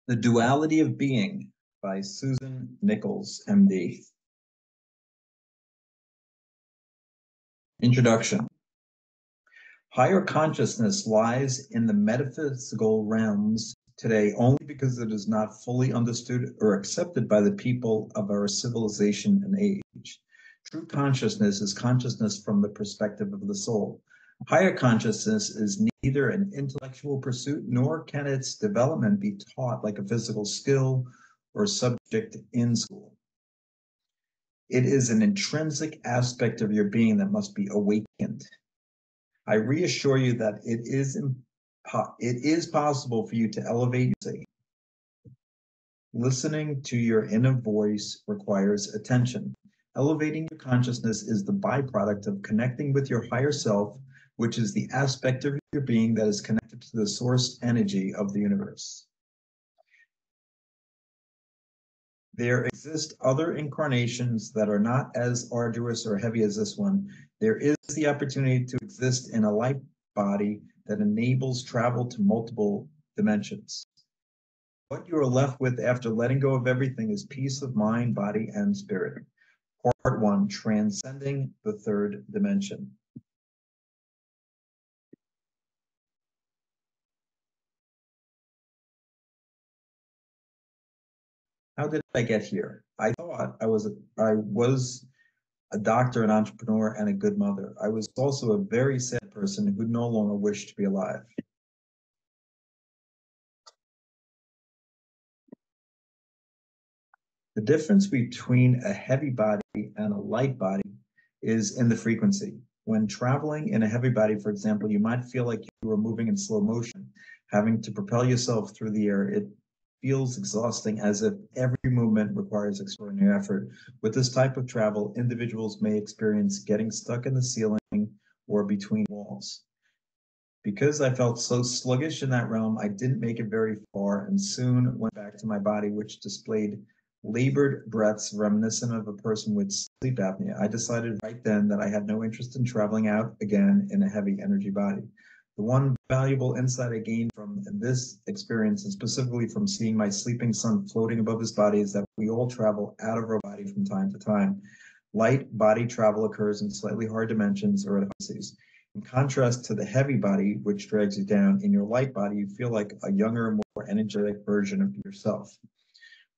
The Duality of Being by Susan Nichols, MD. Introduction. Higher consciousness lies in the metaphysical realms today only because it is not fully understood or accepted by the people of our civilization and age. True consciousness is consciousness from the perspective of the soul. Higher consciousness is neither an intellectual pursuit nor can its development be taught like a physical skill or subject in school. It is an intrinsic aspect of your being that must be awakened. I reassure you that it is possible for you to elevate your state. Listening to your inner voice requires attention. Elevating your consciousness is the byproduct of connecting with your higher self, which is the aspect of your being that is connected to the source energy of the universe. There exist other incarnations that are not as arduous or heavy as this one. There is the opportunity to exist in a light body that enables travel to multiple dimensions. What you are left with after letting go of everything is peace of mind, body, and spirit. Part 1, Transcending the Third Dimension. How did I get here? I thought I was a doctor, an entrepreneur, and a good mother. I was also a very sad person who no longer wished to be alive. The difference between a heavy body and a light body is in the frequency. When traveling in a heavy body, for example, you might feel like you were moving in slow motion, having to propel yourself through the air. It feels exhausting as if every movement requires extraordinary effort. With this type of travel, individuals may experience getting stuck in the ceiling or between walls. Because I felt so sluggish in that realm, I didn't make it very far and soon went back to my body, which displayed labored breaths reminiscent of a person with sleep apnea. I decided right then that I had no interest in traveling out again in a heavy energy body. The one valuable insight I gained from this experience, and specifically from seeing my sleeping son floating above his body, is that we all travel out of our body from time to time. Light body travel occurs in slightly higher dimensions or at heights. In contrast to the heavy body, which drags you down, in your light body, you feel like a younger, more energetic version of yourself.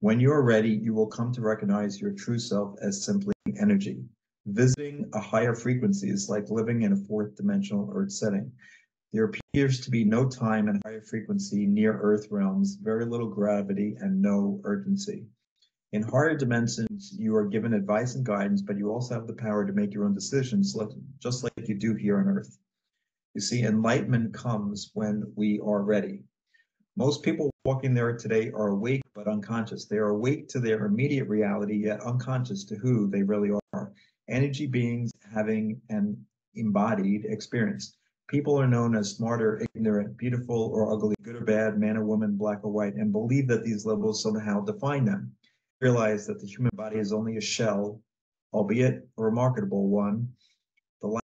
When you are ready, you will come to recognize your true self as simply energy. Visiting a higher frequency is like living in a fourth dimensional Earth setting. There appears to be no time and higher frequency near Earth realms, very little gravity, and no urgency. In higher dimensions, you are given advice and guidance, but you also have the power to make your own decisions, just like you do here on Earth. You see, enlightenment comes when we are ready. Most people walking there today are awake but unconscious. They are awake to their immediate reality, yet unconscious to who they really are. Energy beings having an embodied experience. People are known as smart or ignorant, beautiful or ugly, good or bad, man or woman, black or white, and believe that these labels somehow define them. Realize that the human body is only a shell, albeit a remarkable one. The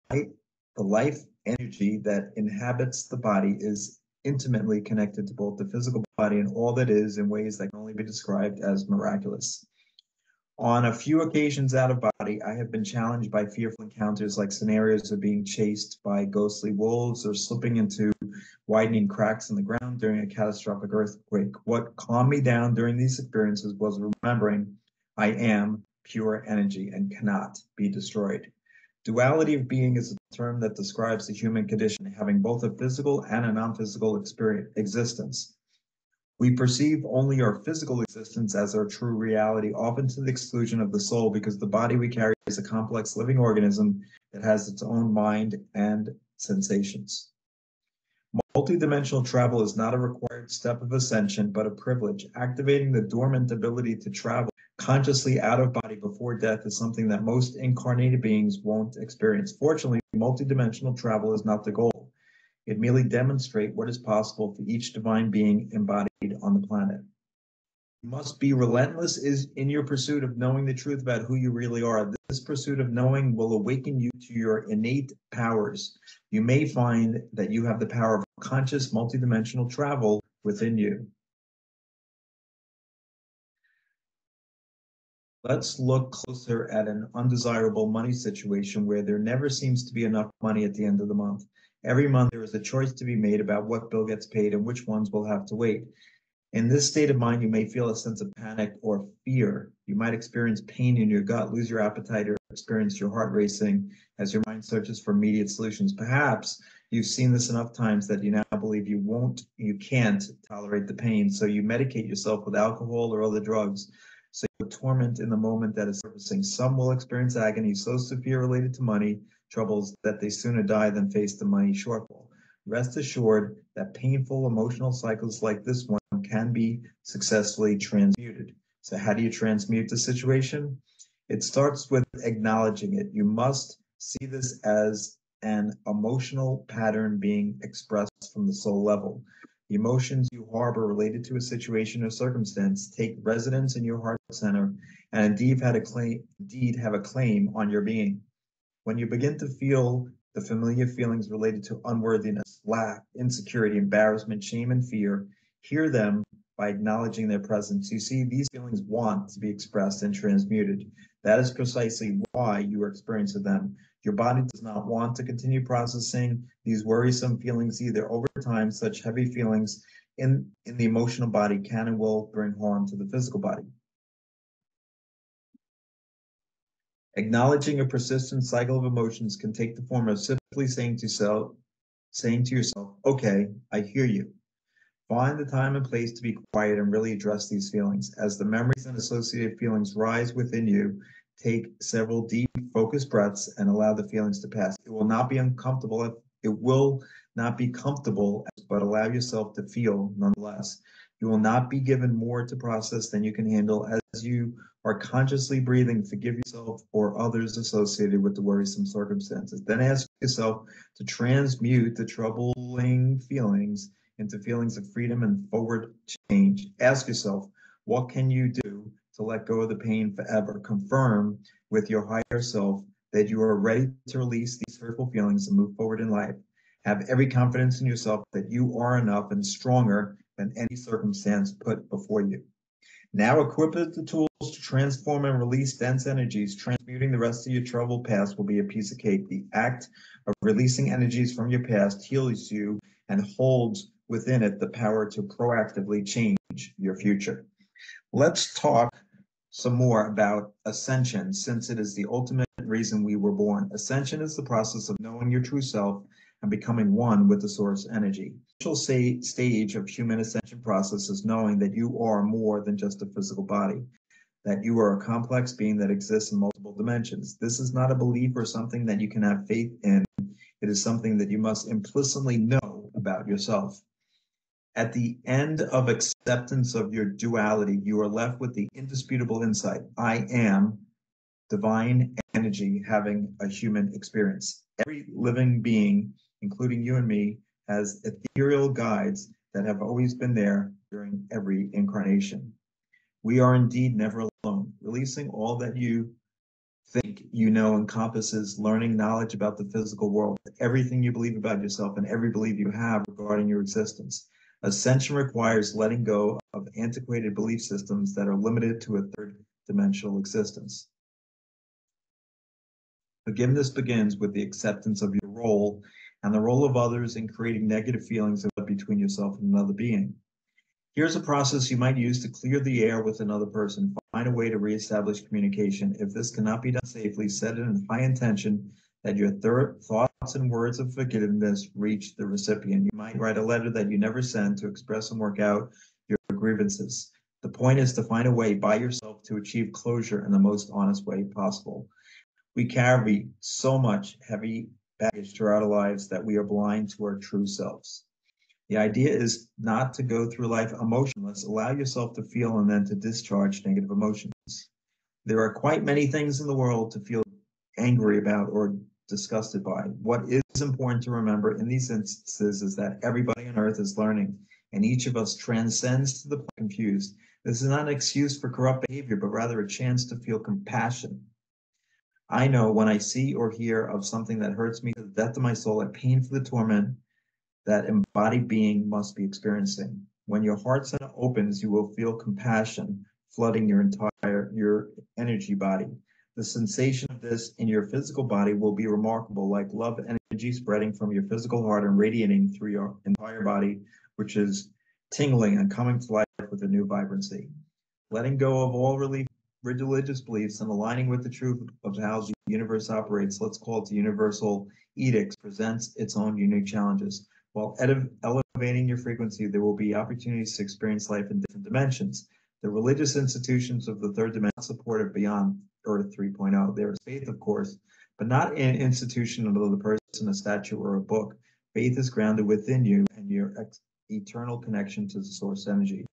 life energy that inhabits the body is intimately connected to both the physical body and all that is in ways that can only be described as miraculous. On a few occasions out of body, I have been challenged by fearful encounters like scenarios of being chased by ghostly wolves or slipping into widening cracks in the ground during a catastrophic earthquake. What calmed me down during these experiences was remembering I am pure energy and cannot be destroyed. Duality of being is a term that describes the human condition, having both a physical and a non-physical existence. We perceive only our physical existence as our true reality, often to the exclusion of the soul, because the body we carry is a complex living organism that has its own mind and sensations. Multidimensional travel is not a required step of ascension, but a privilege. Activating the dormant ability to travel consciously out of body before death is something that most incarnated beings won't experience. Fortunately, multidimensional travel is not the goal. It merely demonstrates what is possible for each divine being embodied on the planet. You must be relentless in your pursuit of knowing the truth about who you really are. This pursuit of knowing will awaken you to your innate powers. You may find that you have the power of conscious multidimensional travel within you. Let's look closer at an undesirable money situation where there never seems to be enough money at the end of the month. Every month, there is a choice to be made about what bill gets paid and which ones will have to wait. In this state of mind, you may feel a sense of panic or fear. You might experience pain in your gut, lose your appetite, or experience your heart racing as your mind searches for immediate solutions. Perhaps you've seen this enough times that you now believe you can't tolerate the pain, so you medicate yourself with alcohol or other drugs. So you torment in the moment that is surfacing. Some will experience agony so severe related to money troubles that they sooner die than face the money shortfall. Rest assured that painful emotional cycles like this one can be successfully transmuted. So, how do you transmute the situation? It starts with acknowledging it. You must see this as an emotional pattern being expressed from the soul level. The emotions you harbor related to a situation or circumstance take residence in your heart center and indeed have a claim on your being. When you begin to feel the familiar feelings related to unworthiness, lack, insecurity, embarrassment, shame, and fear, hear them by acknowledging their presence. You see, these feelings want to be expressed and transmuted. That is precisely why you are experiencing them. Your body does not want to continue processing these worrisome feelings either. Over time, such heavy feelings in the emotional body can and will bring harm to the physical body. Acknowledging a persistent cycle of emotions can take the form of simply saying to yourself, okay, I hear you. Find the time and place to be quiet and really address these feelings. As the memories and associated feelings rise within you, take several deep, focused breaths and allow the feelings to pass. It will not be uncomfortable. It will not be comfortable, but allow yourself to feel nonetheless. You will not be given more to process than you can handle as you are consciously breathing. Forgive yourself or others associated with the worrisome circumstances. Then ask yourself to transmute the troubling feelings into feelings of freedom and forward change. Ask yourself, what can you do to let go of the pain forever? Confirm with your higher self that you are ready to release these hurtful feelings and move forward in life. Have every confidence in yourself that you are enough and stronger than any circumstance put before you. Now equipped with the tools to transform and release dense energies, transmuting the rest of your troubled past will be a piece of cake. The act of releasing energies from your past heals you and holds within it the power to proactively change your future. Let's talk some more about ascension, since it is the ultimate reason we were born. Ascension is the process of knowing your true self and becoming one with the source energy. The initial stage of human ascension process is knowing that you are more than just a physical body, that you are a complex being that exists in multiple dimensions. This is not a belief or something that you can have faith in. It is something that you must implicitly know about yourself. At the end of acceptance of your duality, you are left with the indisputable insight: I am divine energy having a human experience. Every living being, including you and me, has ethereal guides that have always been there during every incarnation. We are indeed never alone. Releasing all that you think you know encompasses learning knowledge about the physical world, everything you believe about yourself, and every belief you have regarding your existence. Ascension requires letting go of antiquated belief systems that are limited to a third dimensional existence. Forgiveness begins with the acceptance of your role and the role of others in creating negative feelings between yourself and another being. Here's a process you might use to clear the air with another person. Find a way to reestablish communication. If this cannot be done safely, set it in high intention that your thoughts and words of forgiveness reach the recipient. You might write a letter that you never send to express and work out your grievances. The point is to find a way by yourself to achieve closure in the most honest way possible. We carry so much heavy baggage throughout our lives that we are blind to our true selves. The idea is not to go through life emotionless. Allow yourself to feel and then to discharge negative emotions. There are quite many things in the world to feel angry about or disgusted by. What is important to remember in these instances is that everybody on earth is learning, and each of us transcends to the point confused. This is not an excuse for corrupt behavior, but rather a chance to feel compassion. I know when I see or hear of something that hurts me to the depth of my soul, I pain for the torment that embodied being must be experiencing. When your heart center opens, you will feel compassion flooding your energy body. The sensation of this in your physical body will be remarkable, like love energy spreading from your physical heart and radiating through your entire body, which is tingling and coming to life with a new vibrancy. Letting go of all religious beliefs and aligning with the truth of how the universe operates, let's call it the universal edicts, presents its own unique challenges. While elevating your frequency, there will be opportunities to experience life in different dimensions. The religious institutions of the third dimension support it beyond Earth 3.0. There is faith, of course, but not in an institution of the person, a statue, or a book. Faith is grounded within you and your eternal connection to the source energy.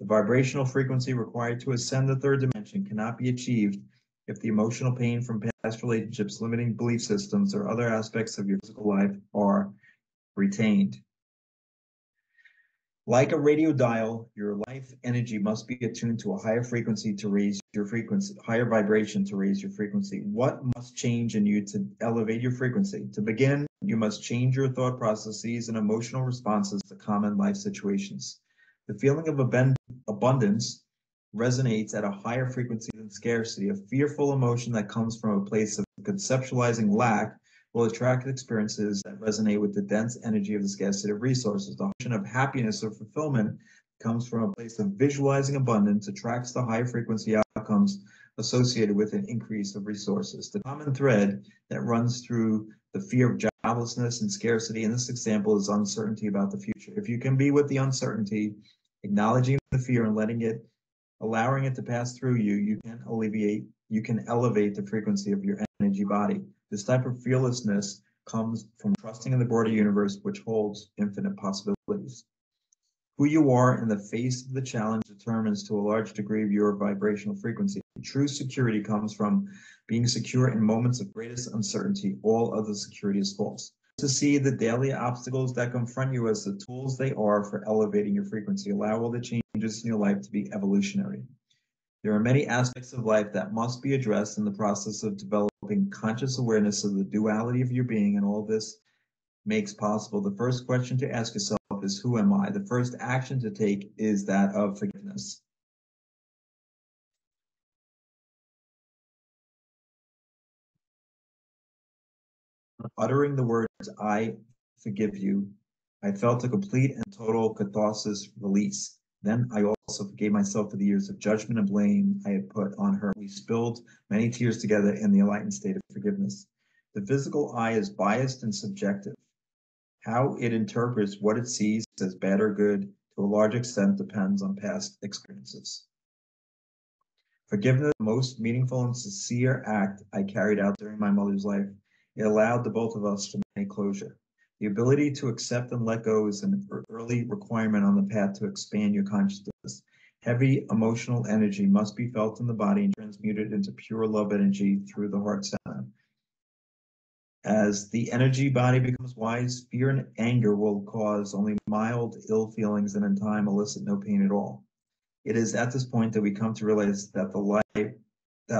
The vibrational frequency required to ascend the third dimension cannot be achieved if the emotional pain from past relationships, limiting belief systems, or other aspects of your physical life are retained. Like a radio dial, your life energy must be attuned to a higher frequency to raise your frequency, higher vibration to raise your frequency. What must change in you to elevate your frequency? To begin, you must change your thought processes and emotional responses to common life situations. The feeling of abundance resonates at a higher frequency than scarcity. A fearful emotion that comes from a place of conceptualizing lack will attract experiences that resonate with the dense energy of the scarcity of resources. The emotion of happiness or fulfillment comes from a place of visualizing abundance, attracts the higher frequency outcomes associated with an increase of resources. The common thread that runs through the fear of joblessness and scarcity in this example is uncertainty about the future. If you can be with the uncertainty, acknowledging the fear and allowing it to pass through you, you can elevate the frequency of your energy body. This type of fearlessness comes from trusting in the broader universe, which holds infinite possibilities. Who you are in the face of the challenge determines to a large degree of your vibrational frequency. True security comes from being secure in moments of greatest uncertainty. All other security is false. To see the daily obstacles that confront you as the tools they are for elevating your frequency. Allow all the changes in your life to be evolutionary. There are many aspects of life that must be addressed in the process of developing conscious awareness of the duality of your being, and all this makes possible. The first question to ask yourself is, who am I? The first action to take is that of forgiveness. Uttering the words, I forgive you, I felt a complete and total catharsis release. Then I also forgave myself for the years of judgment and blame I had put on her. We spilled many tears together in the enlightened state of forgiveness. The physical eye is biased and subjective. How it interprets what it sees as bad or good to a large extent depends on past experiences. Forgiveness, the most meaningful and sincere act I carried out during my mother's life. It allowed the both of us to make closure. The ability to accept and let go is an early requirement on the path to expand your consciousness. Heavy emotional energy must be felt in the body and transmuted into pure love energy through the heart center. As the energy body becomes wise, fear and anger will cause only mild ill feelings and in time elicit no pain at all. It is at this point that we come to realize that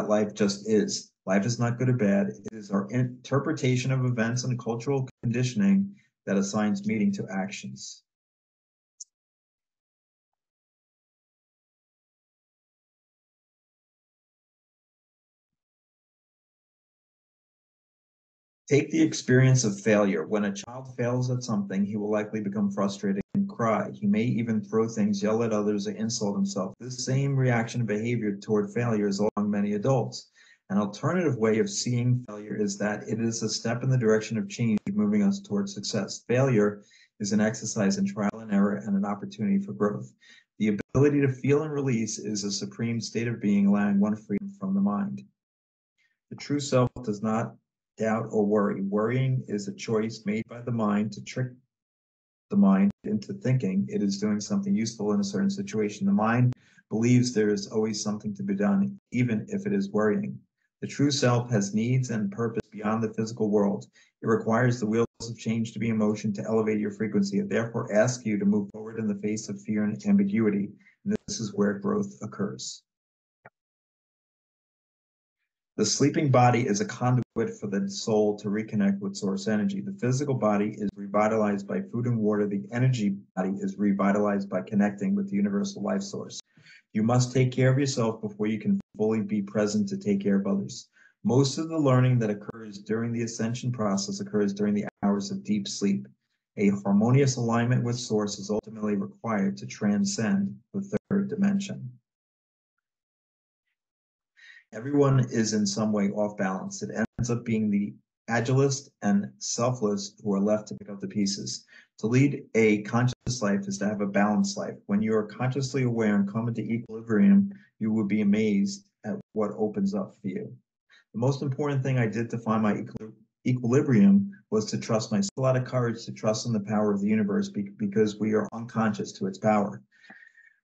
life just is. Life is not good or bad. It is our interpretation of events and cultural conditioning that assigns meaning to actions. Take the experience of failure. When a child fails at something, he will likely become frustrated and cry. He may even throw things, yell at others, or insult himself. This same reaction and behavior toward failure is among many adults. An alternative way of seeing failure is that it is a step in the direction of change, moving us towards success. Failure is an exercise in trial and error and an opportunity for growth. The ability to feel and release is a supreme state of being, allowing one freedom from the mind. The true self does not doubt or worry. Worrying is a choice made by the mind to trick the mind into thinking it is doing something useful in a certain situation. The mind believes there is always something to be done, even if it is worrying. The true self has needs and purpose beyond the physical world. It requires the wheels of change to be in motion to elevate your frequency. It therefore asks you to move forward in the face of fear and ambiguity. And this is where growth occurs. The sleeping body is a conduit for the soul to reconnect with source energy. The physical body is revitalized by food and water. The energy body is revitalized by connecting with the universal life source. You must take care of yourself before you can fully be present to take care of others. Most of the learning that occurs during the ascension process occurs during the hours of deep sleep. A harmonious alignment with Source is ultimately required to transcend the third dimension. Everyone is in some way off balance. It ends up being the agilist and selfless who are left to pick up the pieces. To lead a conscious life is to have a balanced life. When you are consciously aware and come into equilibrium, you will be amazed at what opens up for you. The most important thing I did to find my equilibrium was to trust myself. A lot of courage to trust in the power of the universe because we are unconscious to its power.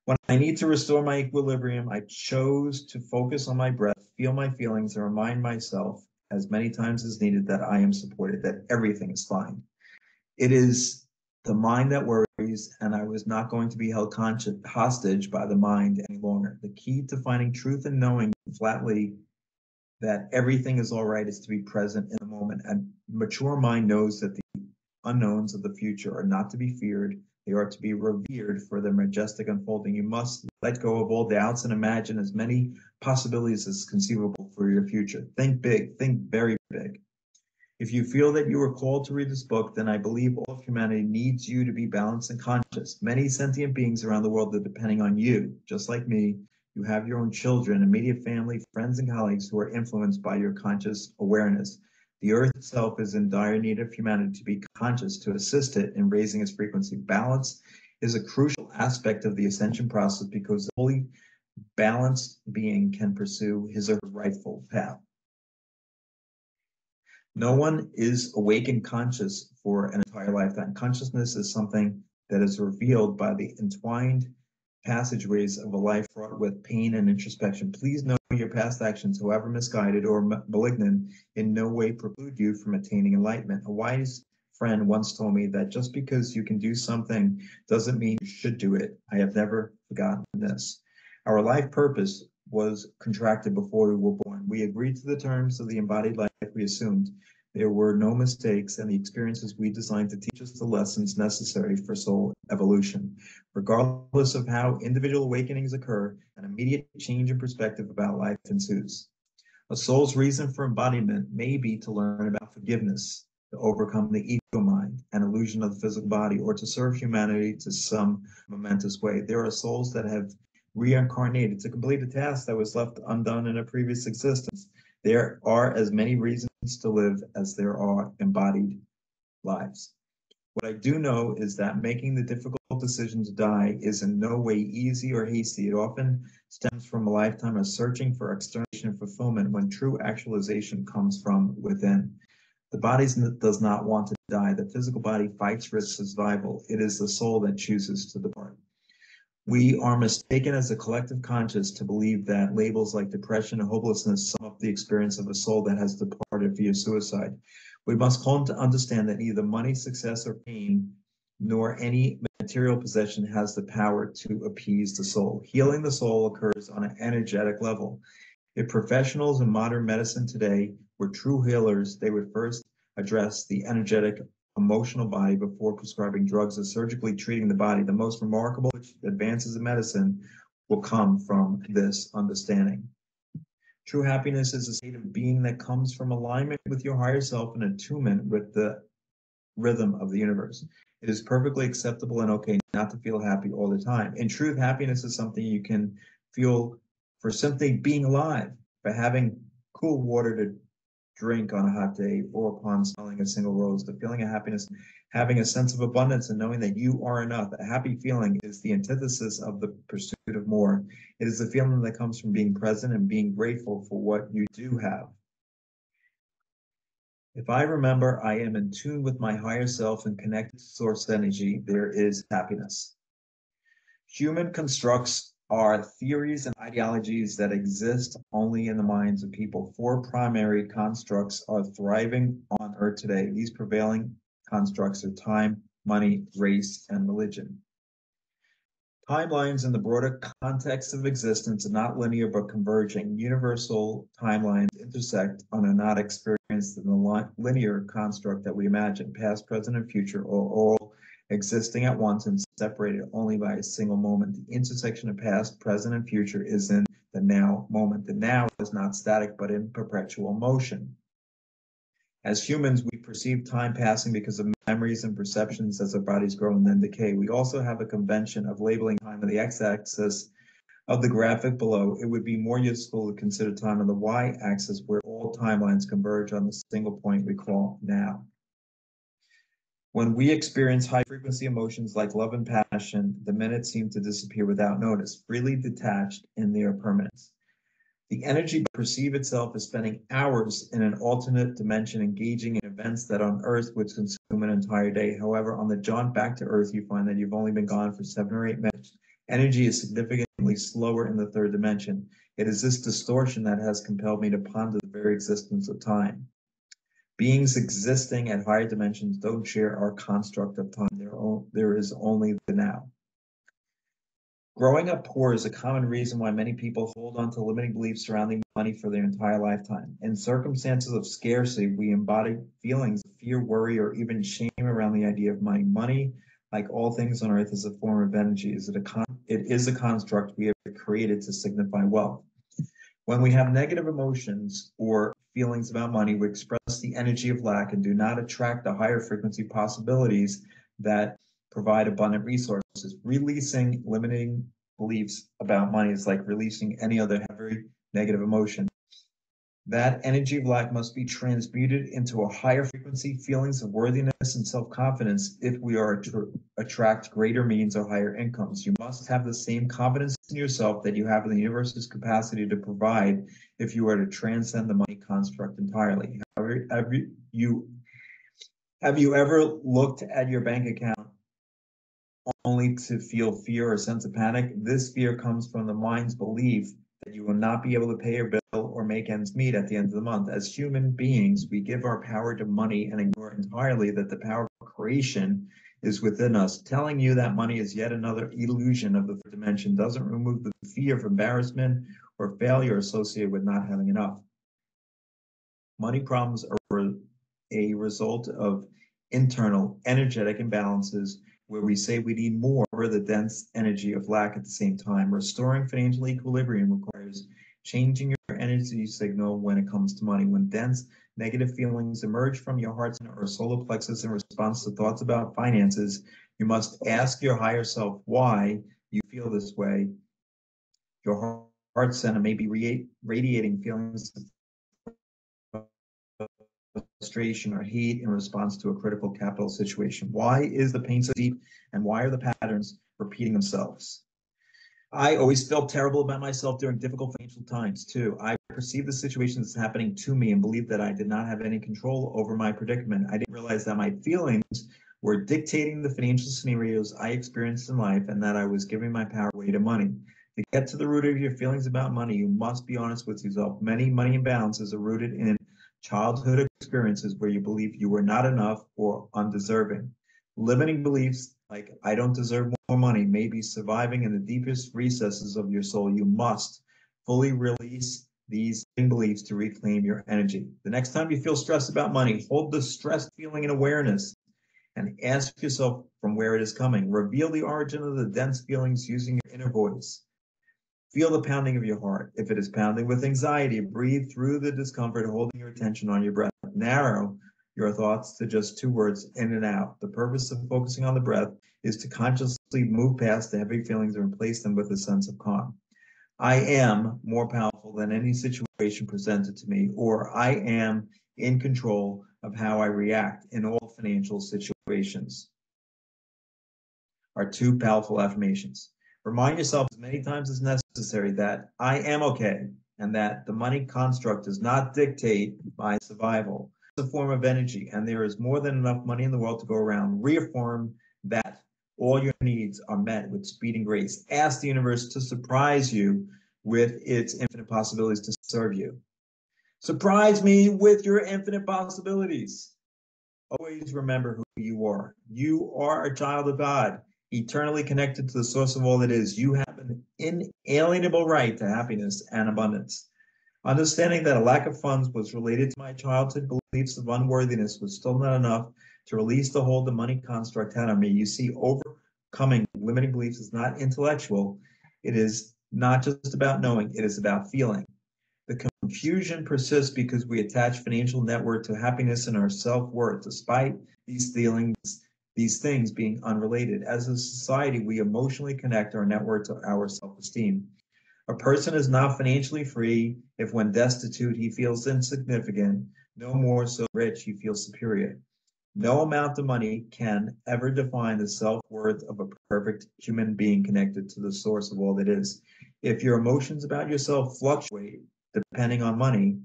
When I need to restore my equilibrium, I chose to focus on my breath, feel my feelings, and remind myself as many times as needed that I am supported, that everything is fine. It is the mind that worries, and I was not going to be held hostage by the mind any longer. The key to finding truth and knowing flatly that everything is all right is to be present in the moment. A mature mind knows that the unknowns of the future are not to be feared. They are to be revered for their majestic unfolding. You must let go of all doubts and imagine as many possibilities as conceivable for your future. Think big, think very big. If you feel that you are called to read this book, then I believe all of humanity needs you to be balanced and conscious. Many sentient beings around the world are depending on you, just like me. You have your own children, immediate family, friends, and colleagues who are influenced by your conscious awareness. The earth itself is in dire need of humanity to be conscious to assist it in raising its frequency. Balance is a crucial aspect of the ascension process because a fully balanced being can pursue his or her rightful path. No one is awake and conscious for an entire lifetime. Consciousness is something that is revealed by the entwined passageways of a life fraught with pain and introspection. Please know your past actions, however misguided or malignant, in no way preclude you from attaining enlightenment. A wise friend once told me that just because you can do something doesn't mean you should do it. I have never forgotten this. Our life purpose was contracted before we were born. We agreed to the terms of the embodied life we assumed. There were no mistakes, and the experiences we designed to teach us the lessons necessary for soul evolution. Regardless of how individual awakenings occur, an immediate change in perspective about life ensues. A soul's reason for embodiment may be to learn about forgiveness, to overcome the ego mind and illusion of the physical body, or to serve humanity to some momentous way. There are souls that have reincarnated to complete a task that was left undone in a previous existence. There are as many reasons to live as there are embodied lives. What I do know is that making the difficult decision to die is in no way easy or hasty. It often stems from a lifetime of searching for external fulfillment when true actualization comes from within. The body does not want to die. The physical body fights for its survival. It is the soul that chooses to depart. We are mistaken as a collective conscious to believe that labels like depression and hopelessness sum up the experience of a soul that has departed via suicide. We must come to understand that neither money, success, or pain, nor any material possession has the power to appease the soul. Healing the soul occurs on an energetic level. If professionals in modern medicine today were true healers, they would first address the energetic emotional body before prescribing drugs or surgically treating the body. The most remarkable advances in medicine will come from this understanding. True happiness is a state of being that comes from alignment with your higher self and attunement with the rhythm of the universe. It is perfectly acceptable and okay not to feel happy all the time. In truth, happiness is something you can feel for simply being alive, by having cool water to drink on a hot day, or upon smelling a single rose. The feeling of happiness, having a sense of abundance and knowing that you are enough. A happy feeling is the antithesis of the pursuit of more. It is the feeling that comes from being present and being grateful for what you do have. If I remember I am in tune with my higher self and connected to source energy, there is happiness. Human constructs are theories and ideologies that exist only in the minds of people. Four primary constructs are thriving on Earth today. These prevailing constructs are time, money, race, and religion. Timelines in the broader context of existence are not linear but converging. Universal timelines intersect and are not experienced in the linear construct that we imagine. Past, present, and future are all existing at once and separated only by a single moment. The intersection of past, present, and future is in the now moment. The now is not static, but in perpetual motion. As humans, we perceive time passing because of memories and perceptions as our bodies grow and then decay. We also have a convention of labeling time on the x-axis of the graphic below. It would be more useful to consider time on the y-axis, where all timelines converge on the single point we call now. When we experience high-frequency emotions like love and passion, the minutes seem to disappear without notice, freely detached in their permanence. The energy perceive itself as spending hours in an alternate dimension engaging in events that on Earth would consume an entire day. However, on the jaunt back to Earth, you find that you've only been gone for 7 or 8 minutes. Energy is significantly slower in the third dimension. It is this distortion that has compelled me to ponder the very existence of time. Beings existing at higher dimensions don't share our construct of time. There is only the now. Growing up poor is a common reason why many people hold on to limiting beliefs surrounding money for their entire lifetime. In circumstances of scarcity, we embody feelings of fear, worry, or even shame around the idea of money. Money, like all things on earth, is a form of energy. It is a construct we have created to signify wealth. When we have negative emotions or feelings about money, we express the energy of lack and do not attract the higher frequency possibilities that provide abundant resources. Releasing limiting beliefs about money is like releasing any other heavy negative emotion. That energy of lack must be transmuted into a higher frequency feelings of worthiness and self-confidence if we are to attract greater means or higher incomes. You must have the same confidence in yourself that you have in the universe's capacity to provide if you are to transcend the money construct entirely. Have you ever looked at your bank account only to feel fear or sense of panic? This fear comes from the mind's belief that you will not be able to pay your bill or make ends meet at the end of the month. As human beings, we give our power to money and ignore entirely that the power of creation is within us. Telling you that money is yet another illusion of the third dimension doesn't remove the fear of embarrassment or failure associated with not having enough. Money problems are a result of internal energetic imbalances where we say we need more of the dense energy of lack at the same time. Restoring financial equilibrium requires changing your energy signal when it comes to money. When dense negative feelings emerge from your heart center or solar plexus in response to thoughts about finances, you must ask your higher self why you feel this way. Your heart center may be radiating feelings of frustration or hate in response to a critical capital situation. Why is the pain so deep, and why are the patterns repeating themselves? I always felt terrible about myself during difficult financial times too. I perceived the situation as happening to me and believed that I did not have any control over my predicament. I didn't realize that my feelings were dictating the financial scenarios I experienced in life and that I was giving my power away to money. To get to the root of your feelings about money, you must be honest with yourself. Many money imbalances are rooted in childhood experiences where you believe you were not enough or undeserving. Limiting beliefs like I don't deserve more money may be surviving in the deepest recesses of your soul. You must fully release these beliefs to reclaim your energy. The next time you feel stressed about money, hold the stress feeling in awareness and ask yourself from where it is coming. Reveal the origin of the dense feelings using your inner voice. Feel the pounding of your heart. If it is pounding with anxiety, breathe through the discomfort, holding your attention on your breath. Narrow your thoughts to just 2 words, in and out. The purpose of focusing on the breath is to consciously move past the heavy feelings and replace them with a sense of calm. I am more powerful than any situation presented to me, or I am in control of how I react in all financial situations. Are 2 powerful affirmations. Remind yourself as many times as necessary that I am okay and that the money construct does not dictate my survival. It's a form of energy and there is more than enough money in the world to go around. Reaffirm that all your needs are met with speed and grace. Ask the universe to surprise you with its infinite possibilities to serve you. Surprise me with your infinite possibilities. Always remember who you are. You are a child of God, eternally connected to the source of all that is. You have an inalienable right to happiness and abundance. Understanding that a lack of funds was related to my childhood beliefs of unworthiness was still not enough to release the hold the money construct had on me. You see, overcoming limiting beliefs is not intellectual. It is not just about knowing, it is about feeling. The confusion persists because we attach financial net worth to happiness and our self-worth, despite these things being unrelated. As a society, we emotionally connect our net worth to our self-esteem. A person is not financially free if, when destitute, he feels insignificant, no more so rich he feels superior. No amount of money can ever define the self-worth of a perfect human being connected to the source of all that is. If your emotions about yourself fluctuate depending on money,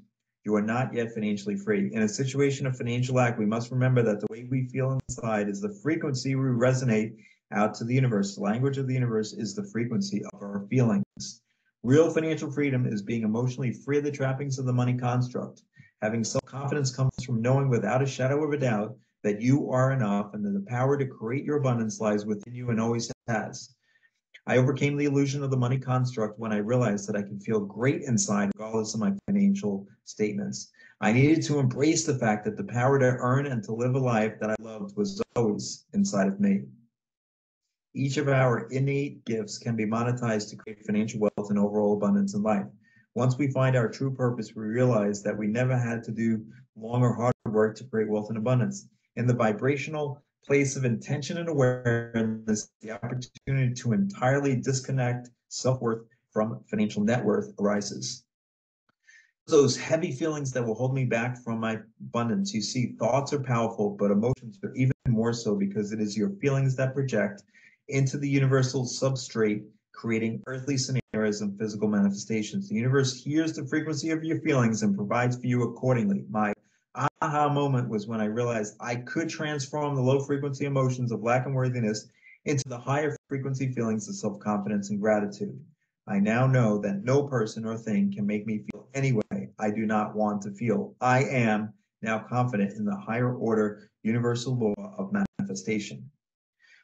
you are not yet financially free. In a situation of financial lack, we must remember that the way we feel inside is the frequency we resonate out to the universe. The language of the universe is the frequency of our feelings. Real financial freedom is being emotionally free of the trappings of the money construct. Having self-confidence comes from knowing without a shadow of a doubt that you are enough and that the power to create your abundance lies within you and always has. I overcame the illusion of the money construct when I realized that I could feel great inside regardless of my financial statements. I needed to embrace the fact that the power to earn and to live a life that I loved was always inside of me. Each of our innate gifts can be monetized to create financial wealth and overall abundance in life. Once we find our true purpose, we realize that we never had to do long or hard work to create wealth and abundance. In the vibrational place of intention and awareness, the opportunity to entirely disconnect self-worth from financial net worth arises. Those heavy feelings that will hold me back from my abundance. You see, thoughts are powerful, but emotions are even more so because it is your feelings that project into the universal substrate, creating earthly scenarios and physical manifestations. The universe hears the frequency of your feelings and provides for you accordingly. My aha moment was when I realized I could transform the low frequency emotions of lack and worthiness into the higher frequency feelings of self-confidence and gratitude. I now know that no person or thing can make me feel any way I do not want to feel. I am now confident in the higher order universal law of manifestation.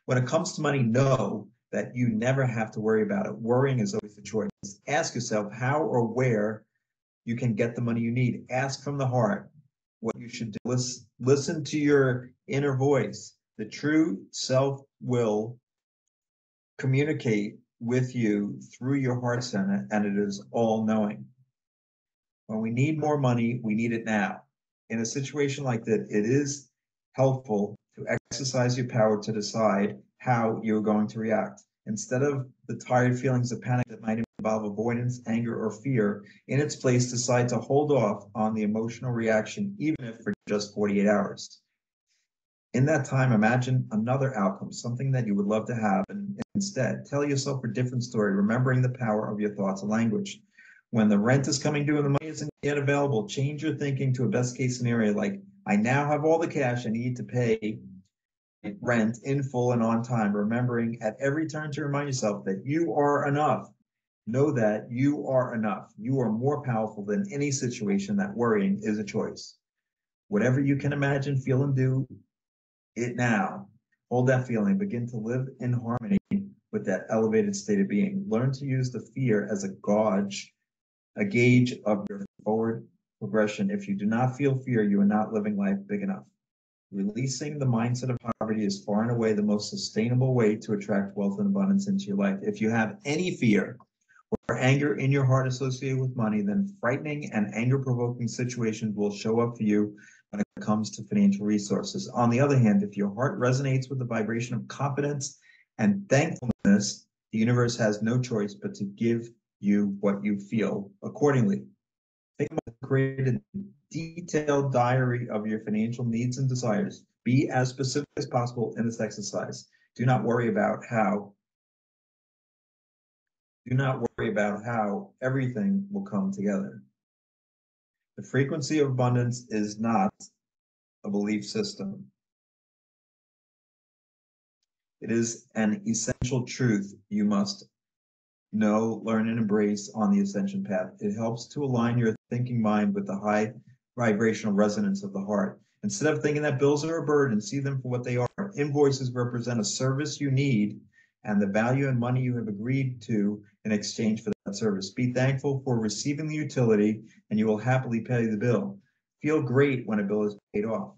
When it comes to money, know that you never have to worry about it. Worrying is always the choice. Ask yourself how or where you can get the money you need. Ask from the heart what you should do. Listen to your inner voice. The true self will communicate with you through your heart center, and it is all knowing. When we need more money, we need it now. In a situation like that, it is helpful to exercise your power to decide how you're going to react. Instead of the tired feelings of panic that might involve avoidance, anger, or fear, in its place, decide to hold off on the emotional reaction, even if for just 48 hours. In that time, imagine another outcome, something that you would love to have, and instead tell yourself a different story, remembering the power of your thoughts and language. When the rent is coming due and the money isn't yet available, change your thinking to a best case scenario like, I now have all the cash I need to pay rent in full and on time, remembering at every turn to remind yourself that you are enough. Know that you are enough. You are more powerful than any situation. That worrying is a choice. Whatever you can imagine, feel, and do it now. Hold that feeling. Begin to live in harmony with that elevated state of being. Learn to use the fear as a gauge of your forward progression. If you do not feel fear, you are not living life big enough. Releasing the mindset of poverty is far and away the most sustainable way to attract wealth and abundance into your life. If you have any fear or anger in your heart associated with money, then frightening and anger-provoking situations will show up for you when it comes to financial resources. On the other hand, if your heart resonates with the vibration of confidence and thankfulness, the universe has no choice but to give you what you feel accordingly. Think about creating a detailed diary of your financial needs and desires. Be as specific as possible in this exercise. Do not worry about how everything will come together. The frequency of abundance is not a belief system. It is an essential truth you must know, learn, and embrace on the ascension path. It helps to align your thinking mind with the high vibrational resonance of the heart. Instead of thinking that bills are a burden, see them for what they are. Invoices represent a service you need and the value and money you have agreed to in exchange for that service. Be thankful for receiving the utility, and you will happily pay the bill. Feel great when a bill is paid off.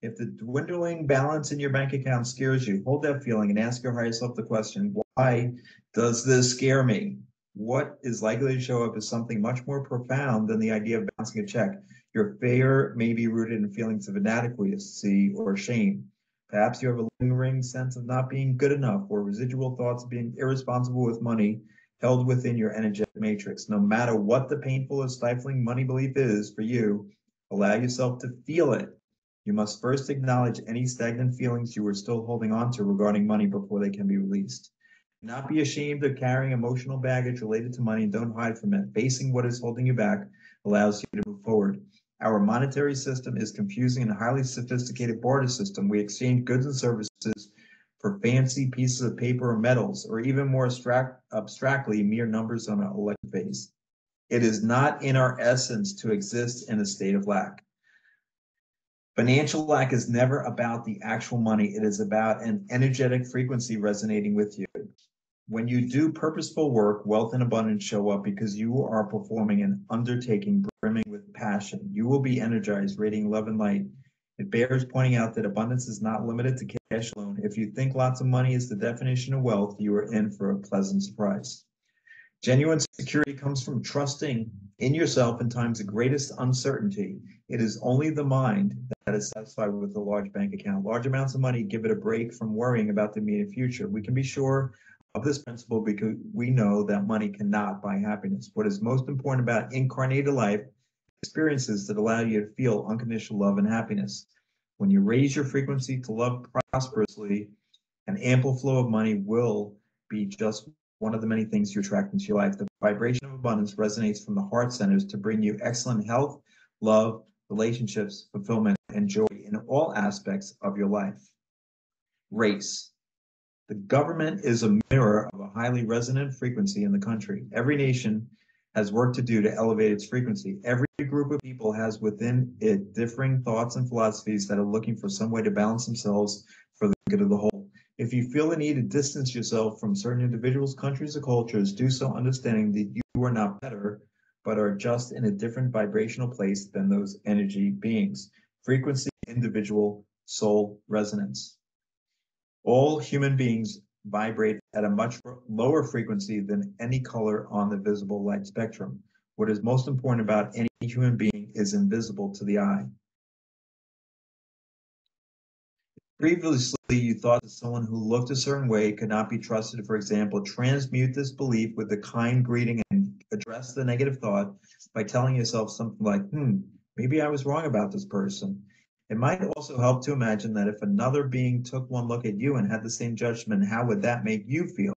If the dwindling balance in your bank account scares you, hold that feeling and ask your higher self the question, why does this scare me? What is likely to show up is something much more profound than the idea of bouncing a check. Your fear may be rooted in feelings of inadequacy or shame. Perhaps you have a lingering sense of not being good enough or residual thoughts of being irresponsible with money held within your energetic matrix. No matter what the painful or stifling money belief is for you, allow yourself to feel it. You must first acknowledge any stagnant feelings you are still holding on to regarding money before they can be released. Do not be ashamed of carrying emotional baggage related to money and don't hide from it. Facing what is holding you back allows you to move forward. Our monetary system is confusing and a highly sophisticated barter system. We exchange goods and services for fancy pieces of paper or metals, or even more abstractly, mere numbers on an electric base. It is not in our essence to exist in a state of lack. Financial lack is never about the actual money. It is about an energetic frequency resonating with you. When you do purposeful work, wealth and abundance show up because you are performing an undertaking brimming with passion. You will be energized, radiating love and light. It bears pointing out that abundance is not limited to cash alone. If you think lots of money is the definition of wealth, you are in for a pleasant surprise. Genuine security comes from trusting in yourself in times of greatest uncertainty. It is only the mind that is satisfied with a large bank account. Large amounts of money give it a break from worrying about the immediate future. We can be sure of this principle because we know that money cannot buy happiness. What is most important about incarnated life experiences that allow you to feel unconditional love and happiness. When you raise your frequency to love prosperously, an ample flow of money will be just one of the many things you attract into your life. The vibration of abundance resonates from the heart centers to bring you excellent health, love, relationships, fulfillment, and joy in all aspects of your life. Race. The government is a mirror of a highly resonant frequency in the country. Every nation has work to do to elevate its frequency. Every group of people has within it differing thoughts and philosophies that are looking for some way to balance themselves for the good of the whole. If you feel the need to distance yourself from certain individuals, countries, or cultures, do so understanding that you are not better, but are just in a different vibrational place than those energy beings. Frequency, individual, soul resonance. All human beings vibrate at a much lower frequency than any color on the visible light spectrum. What is most important about any human being is invisible to the eye. Previously, you thought that someone who looked a certain way could not be trusted. For example, transmute this belief with a kind greeting and address the negative thought by telling yourself something like, maybe I was wrong about this person. It might also help to imagine that if another being took one look at you and had the same judgment, how would that make you feel?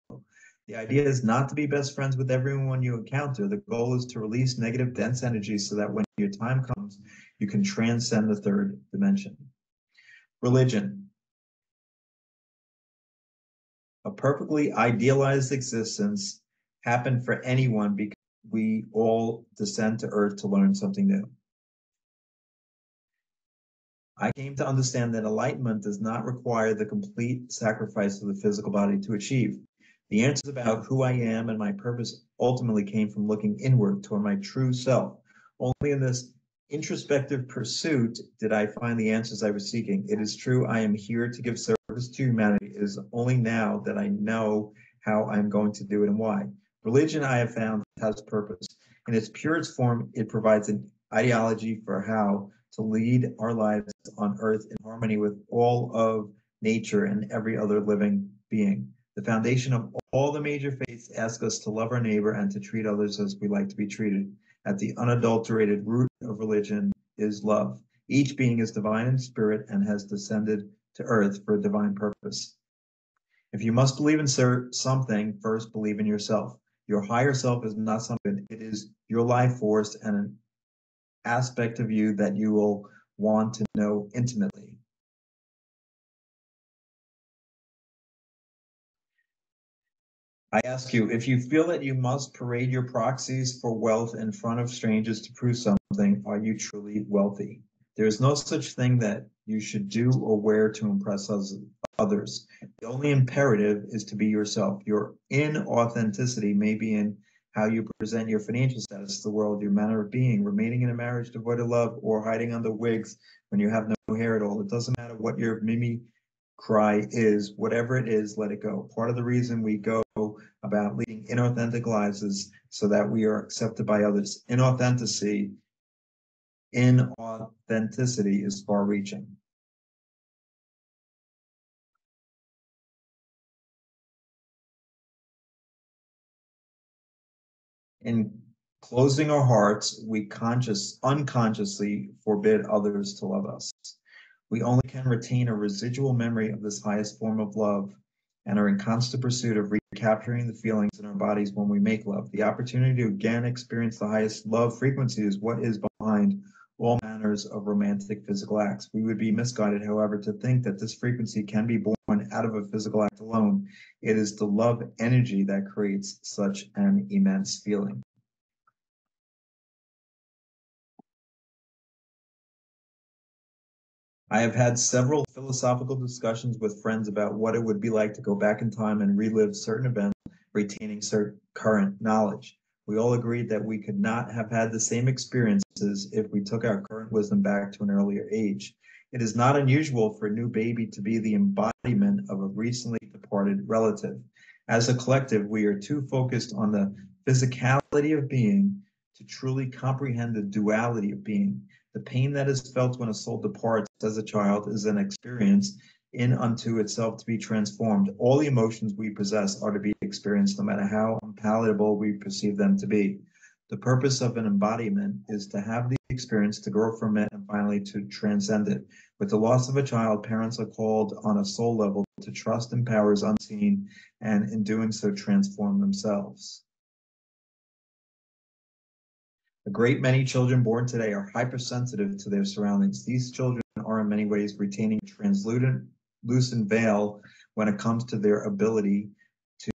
The idea is not to be best friends with everyone you encounter. The goal is to release negative, dense energy so that when your time comes, you can transcend the third dimension. Religion. A perfectly idealized existence happened for anyone because we all descend to earth to learn something new. I came to understand that enlightenment does not require the complete sacrifice of the physical body to achieve. The answers about who I am and my purpose ultimately came from looking inward toward my true self. Only in this introspective pursuit did I find the answers I was seeking. It is true, I am here to give service to humanity. It is only now that I know how I'm going to do it and why. Religion, I have found, has purpose. In its purest form, it provides an ideology for how to lead our lives on earth in harmony with all of nature and every other living being. The foundation of all the major faiths asks us to love our neighbor and to treat others as we like to be treated. At the unadulterated root of religion is love. Each being is divine in spirit and has descended to earth for a divine purpose. If you must believe in something, first believe in yourself. Your higher self is not something, it is your life force and an aspect of you that you will want to know intimately. I ask you, if you feel that you must parade your proxies for wealth in front of strangers to prove something, are you truly wealthy? There is no such thing that you should do or wear to impress others. The only imperative is to be yourself. Your inauthenticity may be in how you present your financial status to the world, your manner of being, remaining in a marriage devoid of love, or hiding under wigs when you have no hair at all. It doesn't matter what your Mimi cry is, whatever it is, let it go. Part of the reason we go about leading inauthentic lives is so that we are accepted by others. Inauthenticity is far reaching. In closing our hearts, we unconsciously forbid others to love us. We only can retain a residual memory of this highest form of love and are in constant pursuit of recapturing the feelings in our bodies when we make love. The opportunity to again experience the highest love frequency is what is behind all manners of romantic physical acts. We would be misguided, however, to think that this frequency can be born out of a physical act alone. It is the love energy that creates such an immense feeling. I have had several philosophical discussions with friends about what it would be like to go back in time and relive certain events, retaining certain current knowledge. We all agreed that we could not have had the same experiences if we took our current wisdom back to an earlier age. It is not unusual for a new baby to be the embodiment of a recently departed relative. As a collective, we are too focused on the physicality of being to truly comprehend the duality of being. The pain that is felt when a soul departs as a child is an experience in unto itself to be transformed. All the emotions we possess are to be experienced no matter how unpalatable we perceive them to be. The purpose of an embodiment is to have the experience, to grow from it, and finally to transcend it. With the loss of a child, parents are called on a soul level to trust in powers unseen and in doing so transform themselves. A great many children born today are hypersensitive to their surroundings. These children are in many ways retaining a translucent veil when it comes to their ability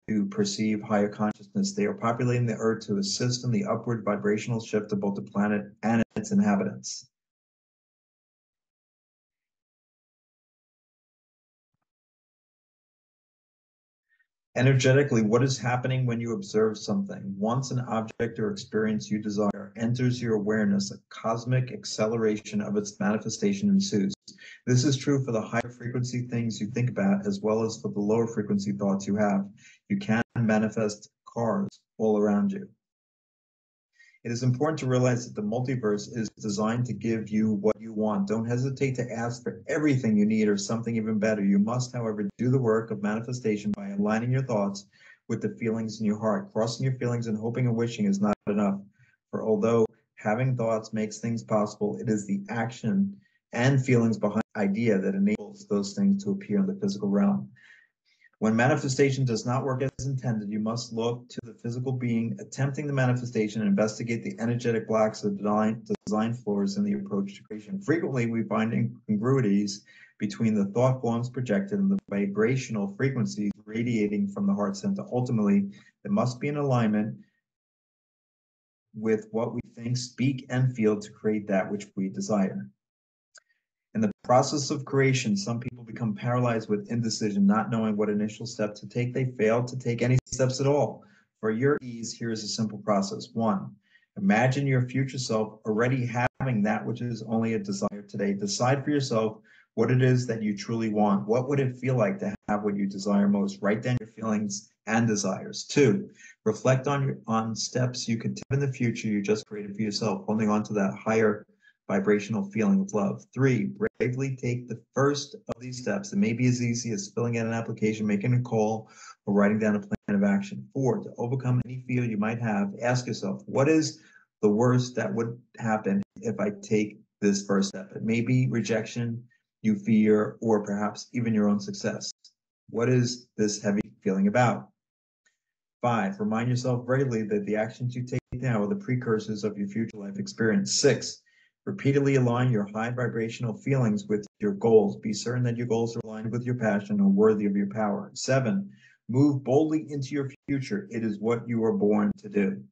to perceive higher consciousness. They are populating the earth to assist in the upward vibrational shift of both the planet and its inhabitants. Energetically, what is happening when you observe something? Once an object or experience you desire enters your awareness, a cosmic acceleration of its manifestation ensues. This is true for the higher frequency things you think about, as well as for the lower frequency thoughts you have. You can manifest cars all around you. It is important to realize that the multiverse is designed to give you what you want. Don't hesitate to ask for everything you need or something even better. You must, however, do the work of manifestation by aligning your thoughts with the feelings in your heart. Crossing your feelings and hoping and wishing is not enough. For although having thoughts makes things possible, it is the action and feelings behind the idea that enables those things to appear in the physical realm. When manifestation does not work as intended, you must look to the physical being attempting the manifestation and investigate the energetic blocks of design flaws in the approach to creation. Frequently, we find incongruities between the thought forms projected and the vibrational frequencies radiating from the heart center. Ultimately, there must be an alignment with what we think, speak, and feel to create that which we desire. In the process of creation, some people become paralyzed with indecision, not knowing what initial step to take. They fail to take any steps at all. For your ease, here is a simple process. One, imagine your future self already having that which is only a desire today. Decide for yourself what it is that you truly want. What would it feel like to have what you desire most? Write down your feelings and desires. Two, reflect on steps you could take in the future you just created for yourself, holding on to that higher vibrational feeling of love. Three, bravely take the first of these steps. It may be as easy as filling out an application, making a call, or writing down a plan of action. Four, to overcome any fear you might have, ask yourself, what is the worst that would happen if I take this first step? It may be rejection you fear, or perhaps even your own success. What is this heavy feeling about? Five, remind yourself regularly that the actions you take now are the precursors of your future life experience. Six, repeatedly align your high vibrational feelings with your goals. Be certain that your goals are aligned with your passion and worthy of your power. Seven, move boldly into your future. It is what you are born to do.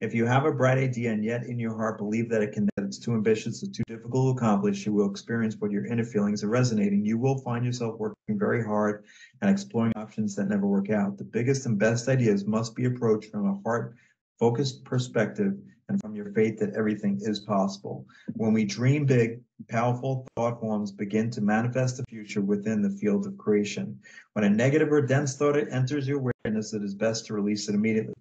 If you have a bright idea and yet in your heart believe that it's too ambitious or too difficult to accomplish, you will experience what your inner feelings are resonating. You will find yourself working very hard and exploring options that never work out. The biggest and best ideas must be approached from a heart-focused perspective and from your faith that everything is possible. When we dream big, powerful thought forms begin to manifest the future within the field of creation. When a negative or dense thought enters your awareness, it is best to release it immediately.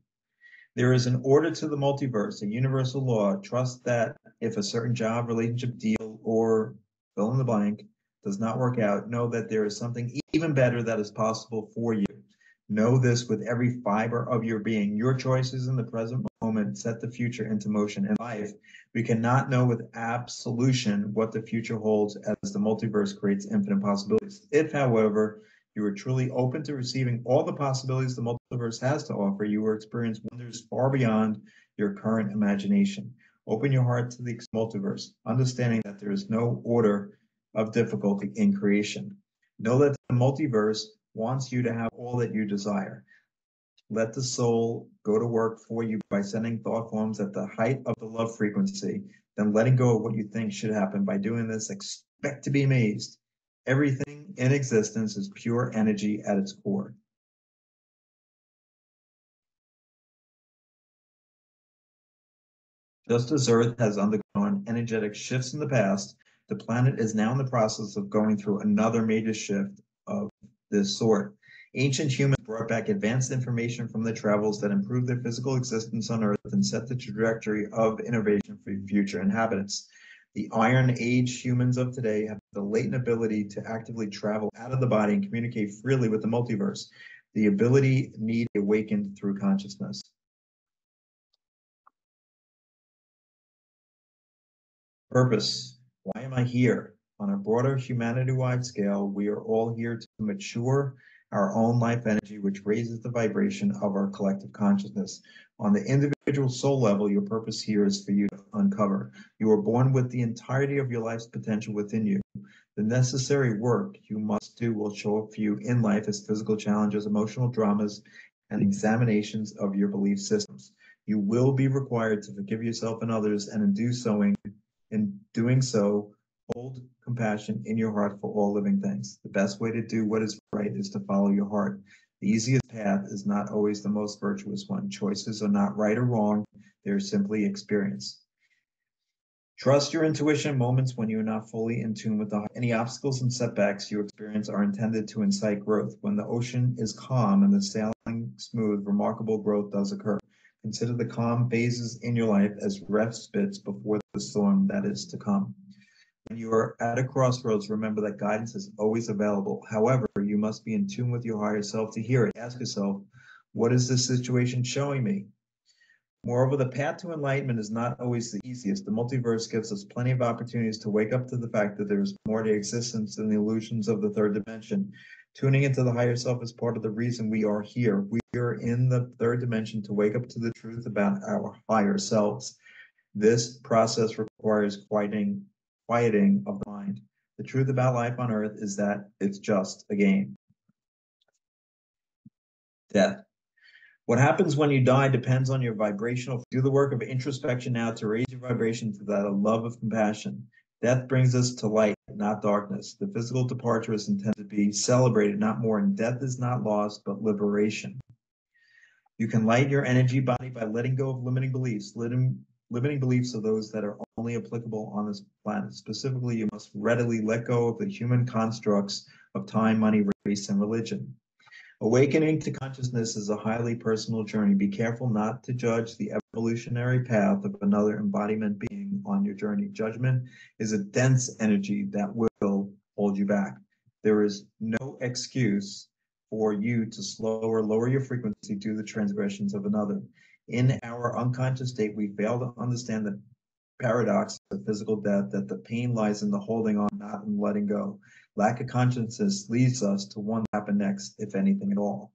There is an order to the multiverse, a universal law. Trust that if a certain job, relationship, deal, or fill in the blank does not work out, know that there is something even better that is possible for you. Know this with every fiber of your being. Your choices in the present moment set the future into motion. In life, we cannot know with absolution what the future holds as the multiverse creates infinite possibilities. If, however, you are truly open to receiving all the possibilities the multiverse has to offer, you will experience wonders far beyond your current imagination. Open your heart to the multiverse, understanding that there is no order of difficulty in creation. Know that the multiverse wants you to have all that you desire. Let the soul go to work for you by sending thought forms at the height of the love frequency, then letting go of what you think should happen. By doing this, expect to be amazed. Everything in existence is pure energy at its core. Just as Earth has undergone energetic shifts in the past, the planet is now in the process of going through another major shift of this sort. Ancient humans brought back advanced information from their travels that improved their physical existence on Earth and set the trajectory of innovation for future inhabitants. The Iron Age humans of today have the latent ability to actively travel out of the body and communicate freely with the multiverse. The ability need awakened through consciousness. Purpose. Why am I here? On a broader humanity-wide scale, we are all here to mature our own life energy, which raises the vibration of our collective consciousness. On the individual soul level, your purpose here is for you to uncover. You are born with the entirety of your life's potential within you. The necessary work you must do will show up for you in life as physical challenges, emotional dramas, and examinations of your belief systems. You will be required to forgive yourself and others, and in doing so, hold compassion in your heart for all living things. The best way to do what is right is to follow your heart. The easiest path is not always the most virtuous one. Choices are not right or wrong, they're simply experience. Trust your intuition in moments when you are not fully in tune with any obstacles and setbacks you experience are intended to incite growth. When the ocean is calm and the sailing smooth, remarkable growth does occur. Consider the calm phases in your life as respites before the storm that is to come. When you are at a crossroads, remember that guidance is always available. However, you must be in tune with your higher self to hear it. Ask yourself, what is this situation showing me? Moreover, the path to enlightenment is not always the easiest. The multiverse gives us plenty of opportunities to wake up to the fact that there is more to existence than the illusions of the third dimension. Tuning into the higher self is part of the reason we are here. We are in the third dimension to wake up to the truth about our higher selves. This process requires quieting of the mind. The truth about life on earth is that it's just a game. Death. What happens when you die depends on your vibrational. Do the work of introspection now to raise your vibration to that of love of compassion. Death brings us to light, not darkness. The physical departure is intended to be celebrated, not mourned. Death is not loss, but liberation. You can light your energy body by letting go of limiting beliefs. Limiting beliefs are those that are only applicable on this planet. Specifically, you must readily let go of the human constructs of time, money, race, and religion. Awakening to consciousness is a highly personal journey. Be careful not to judge the evolutionary path of another embodiment being on your journey. Judgment is a dense energy that will hold you back. There is no excuse for you to slow or lower your frequency due to the transgressions of another. In our unconscious state, we fail to understand the paradox of physical death, that the pain lies in the holding on, not in letting go. Lack of consciousness leads us to what will happen next, if anything at all.